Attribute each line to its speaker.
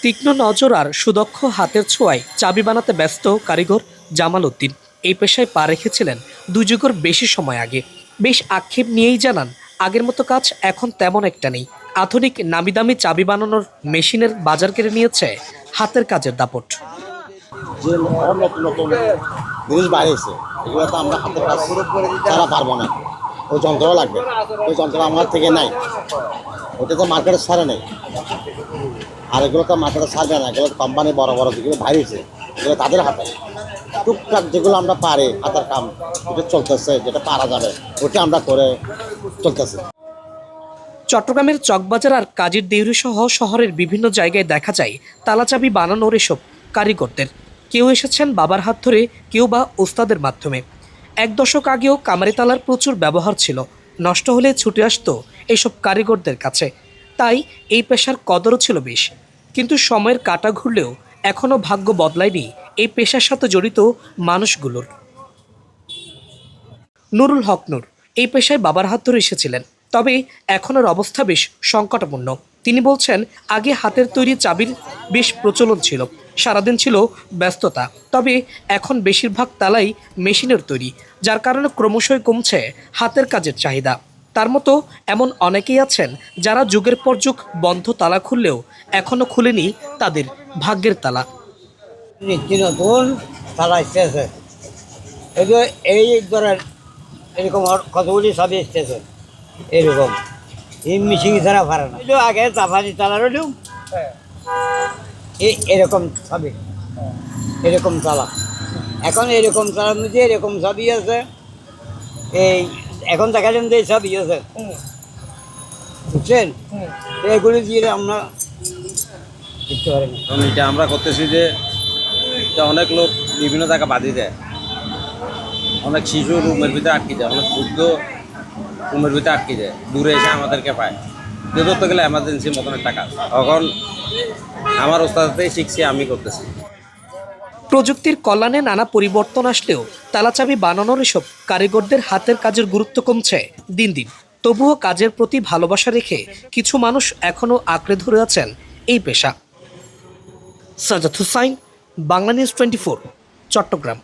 Speaker 1: তীক্ষ্ণ নজর আর সুদক্ষ হাতের ছোঁয়ায় চাবি বানাতে ব্যস্ত কারিগর জামাল উদ্দিন এই পেশায় পা রেখেছিলেন 2 যুগের বেশি সময় আগে। বেশ আক্ষেপ নিয়েই জানান, আগের মতো কাজ এখন তেমন একটা নেই। আধুনিক নামিদামি চাবি বানানোর মেশিনের বাজার কেড়ে নিয়েছে হাতের কাজের দাপট।
Speaker 2: যে নতুন নতুন জিনিস বাড়িয়েছে এগুলো তো আমরা হাতের কাজ ছাড়া পারবো না, ওই যন্ত্র লাগবে। ওই যন্ত্র আমার থেকে নাই, ওটা তো মার্কেটে ছাড়ে নেই। আর এগুলো তো মার্কেটে ছাড়বে না, এগুলো কোম্পানি বড় বড় যেগুলো বাড়িয়েছে এগুলো তাদের হাতে। টুকটাক যেগুলো আমরা পারি হাতের কাম, যেটা চলতেছে, যেটা পারা যাবে ওটা আমরা করে চলতেছে।
Speaker 1: চট্টগ্রামের চকবাজার আর কাজীর দেউরি সহ শহরের বিভিন্ন জায়গায় দেখা যায় তালাচাবি বানানোর এসব কারিগরদের। কেউ এসেছেন বাবার হাত ধরে, কেউ বা ওস্তাদের মাধ্যমে। 1 দশক আগেও কামারি তালার প্রচুর ব্যবহার ছিল, নষ্ট হলে ছুটে আসতো এইসব কারিগরদের কাছে। তাই এই পেশার কদরও ছিল বেশ। কিন্তু সময়ের কাঁটা ঘুরলেও এখনও ভাগ্য বদলায়নি এই পেশার সাথে জড়িত মানুষগুলোর। নুরুল হক নূর এই পেশায় বাবার হাত ধরে এসেছিলেন, তবে এখনের অবস্থা বেশ সংকটাপন্ন। তিনি বলছেন, আগে হাতের তৈরি চাবির বেশ প্রচলন ছিল, সারাদিন ছিল ব্যস্ততা। তবে এখন বেশিরভাগ তালাই মেশিনের তৈরি, যার কারণে ক্রমশই কমছে হাতের কাজের চাহিদা। তার মতো এমন অনেকেই আছেন যারা যুগের পর যুগ বন্ধ তালা খুললেও এখনও খুলেনি তাদের ভাগ্যের তালা।
Speaker 3: নিত্য নতুন তালা এসতেছে, এগুলো এই ধরেন এরকম কতগুলি সবই এসতেছে। এরকম এই মিশিং ছাড়া পারে না। এগুলো আগে জাপানি তালা রইল, এরকম সবই এরকম তালা। এখন এরকম তালার মধ্যে এরকম সবই আছে। এই এখন দেখালেন যে সবই আছে, বুঝছেন? এগুলি দিয়ে আমরা দেখতে পারি না।
Speaker 4: এটা আমরা করতেছি যে অনেক লোক বিভিন্ন জায়গা বাঁধি দেয়, অনেক শিশু রুমের ভিতরে আটকে যায়, অনেক বৃদ্ধ রুমের ভিতরে আটকে যায়, দূরে এসে আমাদেরকে পায়। যে ধরতে গেলে এমার্জেন্সির মতন একটা কাজ। তখন আমার ওস্তাদতেই শিখছি, আমি করতেছি।
Speaker 1: প্রযুক্তির কল্যাণে নানা পরিবর্তন আসলেও তালাচাবি বানানোর এসব কারিগরদের হাতের কাজের গুরুত্ব কমছে দিন দিন। তবুও কাজের প্রতি ভালোবাসা রেখে কিছু মানুষ এখনও আঁকড়ে ধরে আছেন এই পেশা। সাজাদ হুসাইন, বাংলা নিউজ 24, চট্টগ্রাম।